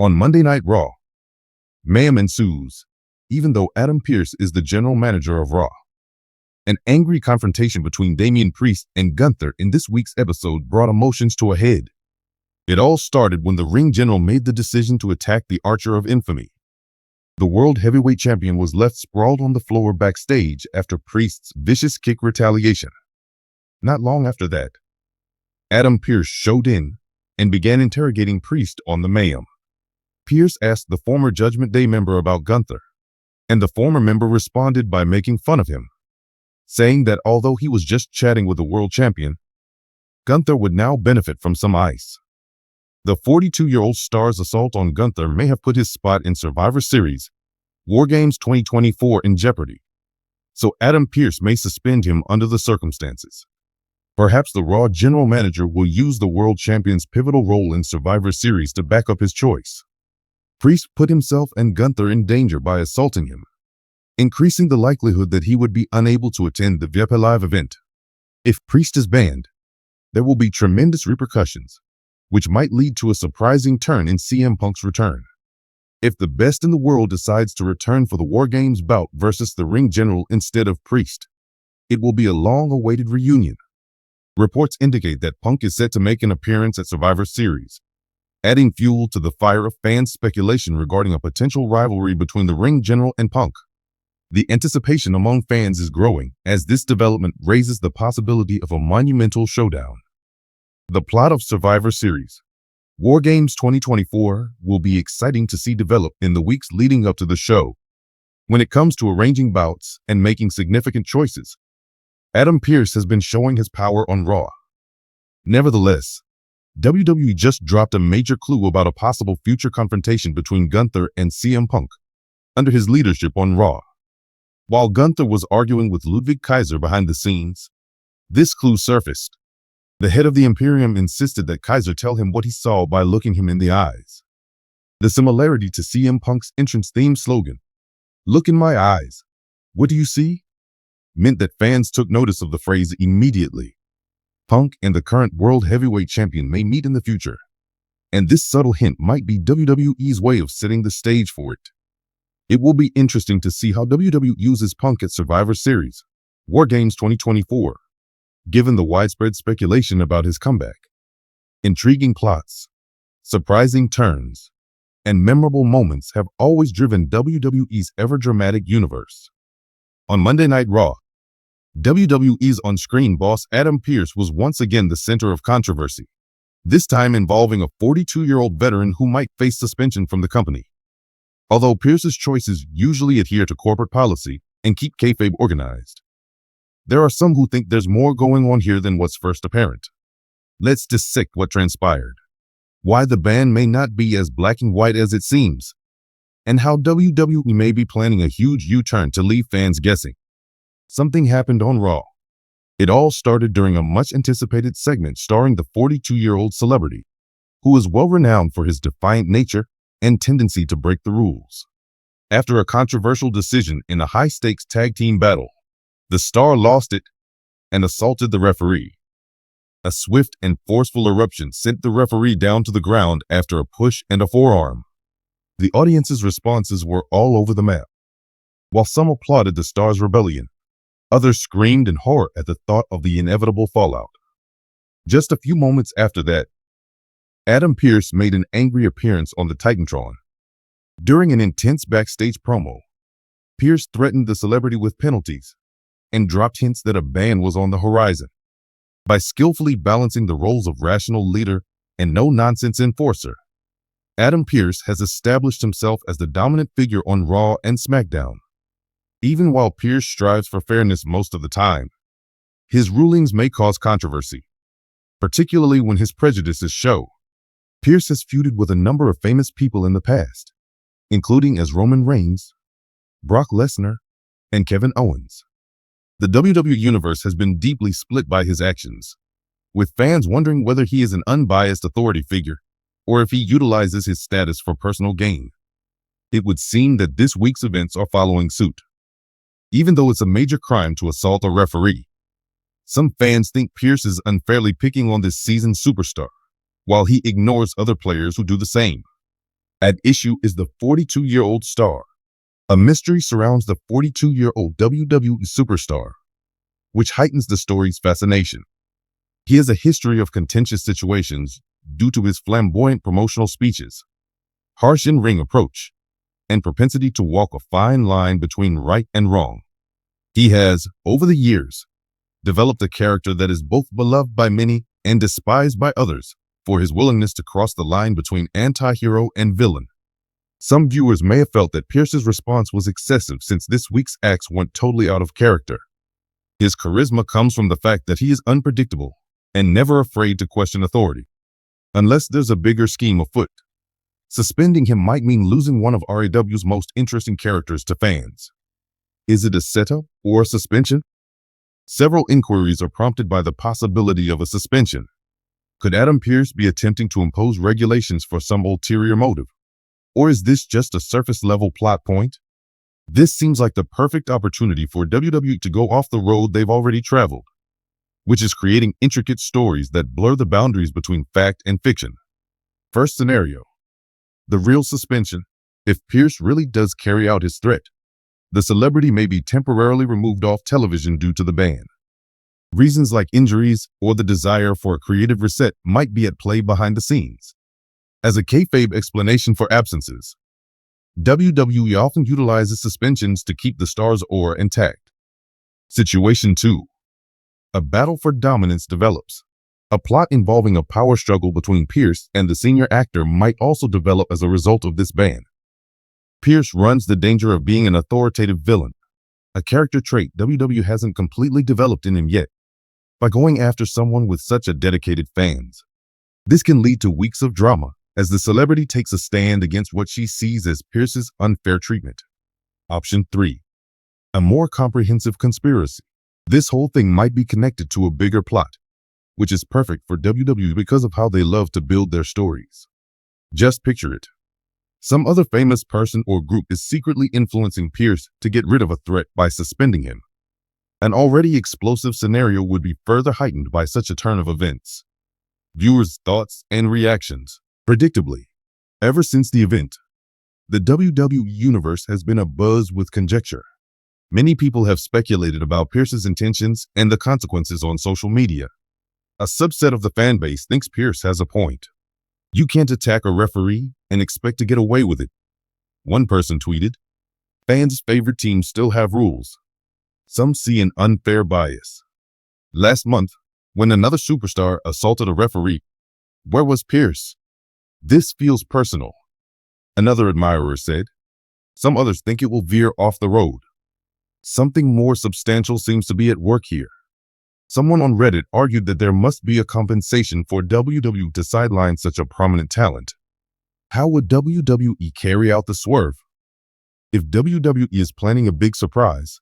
On Monday Night Raw, mayhem ensues, even though Adam Pearce is the general manager of Raw. An angry confrontation between Damian Priest and Gunther in this week's episode brought emotions to a head. It all started when the ring general made the decision to attack the Archer of Infamy. The World Heavyweight Champion was left sprawled on the floor backstage after Priest's vicious kick retaliation. Not long after that, Adam Pearce showed in and began interrogating Priest on the mayhem. Pearce asked the former Judgment Day member about Gunther, and the former member responded by making fun of him, saying that although he was just chatting with the world champion, Gunther would now benefit from some ice. The 42-year-old star's assault on Gunther may have put his spot in Survivor Series War Games 2024 in jeopardy, so Adam Pearce may suspend him under the circumstances. Perhaps the Raw general manager will use the world champion's pivotal role in Survivor Series to back up his choice. Priest put himself and Gunther in danger by assaulting him, increasing the likelihood that he would be unable to attend the WWE Live event. If Priest is banned, there will be tremendous repercussions, which might lead to a surprising turn in CM Punk's return. If the best in the world decides to return for the War Games bout versus the ring general instead of Priest, it will be a long-awaited reunion. Reports indicate that Punk is set to make an appearance at Survivor Series, adding fuel to the fire of fans' speculation regarding a potential rivalry between the ring general and Punk. The anticipation among fans is growing as this development raises the possibility of a monumental showdown. The plot of Survivor Series War Games 2024 will be exciting to see develop in the weeks leading up to the show. When it comes to arranging bouts and making significant choices, Adam Pearce has been showing his power on Raw. Nevertheless, WWE just dropped a major clue about a possible future confrontation between Gunther and CM Punk under his leadership on Raw. While Gunther was arguing with Ludwig Kaiser behind the scenes, this clue surfaced. The head of the Imperium insisted that Kaiser tell him what he saw by looking him in the eyes. The similarity to CM Punk's entrance theme slogan, "Look in my eyes, what do you see?" meant that fans took notice of the phrase immediately. Punk and the current World Heavyweight Champion may meet in the future, and this subtle hint might be WWE's way of setting the stage for it. It will be interesting to see how WWE uses Punk at Survivor Series War Games 2024, given the widespread speculation about his comeback. Intriguing plots, surprising turns, and memorable moments have always driven WWE's ever-dramatic universe. On Monday Night Raw, WWE's on-screen boss Adam Pearce was once again the center of controversy, this time involving a 42-year-old veteran who might face suspension from the company. Although Pearce's choices usually adhere to corporate policy and keep kayfabe organized, there are some who think there's more going on here than what's first apparent. Let's dissect what transpired, why the ban may not be as black and white as it seems, and how WWE may be planning a huge U-turn to leave fans guessing. Something happened on Raw. It all started during a much-anticipated segment starring the 42-year-old celebrity, who is well-renowned for his defiant nature and tendency to break the rules. After a controversial decision in a high-stakes tag team battle, the star lost it and assaulted the referee. A swift and forceful eruption sent the referee down to the ground after a push and a forearm. The audience's responses were all over the map. While some applauded the star's rebellion, others screamed in horror at the thought of the inevitable fallout. Just a few moments after that, Adam Pearce made an angry appearance on the Titantron. During an intense backstage promo, Pearce threatened the celebrity with penalties and dropped hints that a ban was on the horizon. By skillfully balancing the roles of rational leader and no-nonsense enforcer, Adam Pearce has established himself as the dominant figure on Raw and SmackDown. Even while Pearce strives for fairness most of the time, his rulings may cause controversy, particularly when his prejudices show. Pearce has feuded with a number of famous people in the past, including as Roman Reigns, Brock Lesnar, and Kevin Owens. The WWE Universe has been deeply split by his actions, with fans wondering whether he is an unbiased authority figure or if he utilizes his status for personal gain. It would seem that this week's events are following suit. Even though it's a major crime to assault a referee, some fans think Pearce is unfairly picking on this seasoned superstar, while he ignores other players who do the same. At issue is the 42-year-old star. A mystery surrounds the 42-year-old WWE superstar, which heightens the story's fascination. He has a history of contentious situations due to his flamboyant promotional speeches, harsh in-ring approach, and propensity to walk a fine line between right and wrong. He has, over the years, developed a character that is both beloved by many and despised by others for his willingness to cross the line between anti-hero and villain. Some viewers may have felt that Pearce's response was excessive since this week's acts went totally out of character. His charisma comes from the fact that he is unpredictable and never afraid to question authority, unless there's a bigger scheme afoot. Suspending him might mean losing one of RAW's most interesting characters to fans. Is it a setup or a suspension? Several inquiries are prompted by the possibility of a suspension. Could Adam Pearce be attempting to impose regulations for some ulterior motive? Or is this just a surface-level plot point? This seems like the perfect opportunity for WWE to go off the road they've already traveled, which is creating intricate stories that blur the boundaries between fact and fiction. First scenario: the real suspension. If Pearce really does carry out his threat, the celebrity may be temporarily removed off television due to the ban. Reasons like injuries or the desire for a creative reset might be at play behind the scenes. As a kayfabe explanation for absences, WWE often utilizes suspensions to keep the star's aura intact. Situation 2. A battle for dominance develops. A plot involving a power struggle between Pearce and the senior actor might also develop as a result of this ban. Pearce runs the danger of being an authoritative villain, a character trait WWE hasn't completely developed in him yet, by going after someone with such a dedicated fans. This can lead to weeks of drama as the celebrity takes a stand against what she sees as Pearce's unfair treatment. Option 3. A more comprehensive conspiracy. This whole thing might be connected to a bigger plot, which is perfect for WWE because of how they love to build their stories. Just picture it. Some other famous person or group is secretly influencing Pearce to get rid of a threat by suspending him. An already explosive scenario would be further heightened by such a turn of events. Viewers' thoughts and reactions. Predictably, ever since the event, the WWE Universe has been abuzz with conjecture. Many people have speculated about Pearce's intentions and the consequences on social media. A subset of the fan base thinks Pearce has a point. You can't attack a referee and expect to get away with it. One person tweeted, "Fans' favorite teams still have rules. Some see an unfair bias." Last month, when another superstar assaulted a referee, where was Pearce? This feels personal. Another admirer said. Some others think it will veer off the road. Something more substantial seems to be at work here. Someone on Reddit argued that there must be a compensation for WWE to sideline such a prominent talent. How would WWE carry out the swerve? If WWE is planning a big surprise,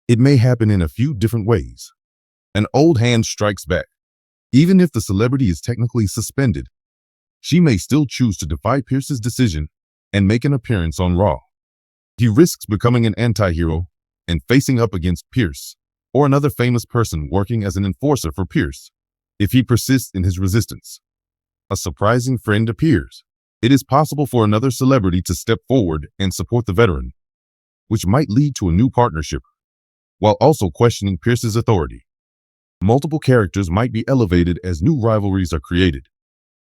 it may happen in a few different ways. An old hand strikes back. Even if the celebrity is technically suspended, she may still choose to defy Pearce's decision and make an appearance on Raw. He risks becoming an anti-hero and facing up against Pearce, or another famous person working as an enforcer for Pearce. If he persists in his resistance, a surprising friend appears. It is possible for another celebrity to step forward and support the veteran, which might lead to a new partnership, while also questioning Pearce's authority. Multiple characters might be elevated as new rivalries are created.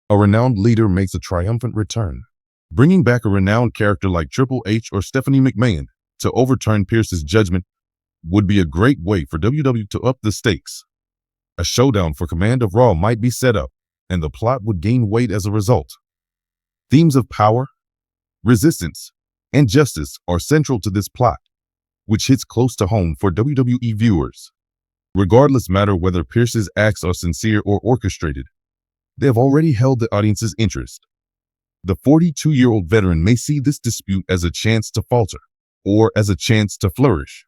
A renowned leader makes a triumphant return. Bringing back a renowned character like Triple H or Stephanie McMahon to overturn Pearce's judgment would be a great way for WWE to up the stakes. A showdown for command of Raw might be set up, and the plot would gain weight as a result. Themes of power, resistance, and justice are central to this plot, which hits close to home for WWE viewers. Regardless matter whether Pearce's acts are sincere or orchestrated, they have already held the audience's interest. The 42-year-old veteran may see this dispute as a chance to falter, or as a chance to flourish.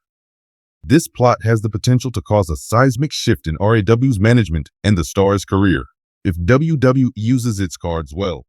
This plot has the potential to cause a seismic shift in RAW's management and the star's career, if WWE uses its cards well.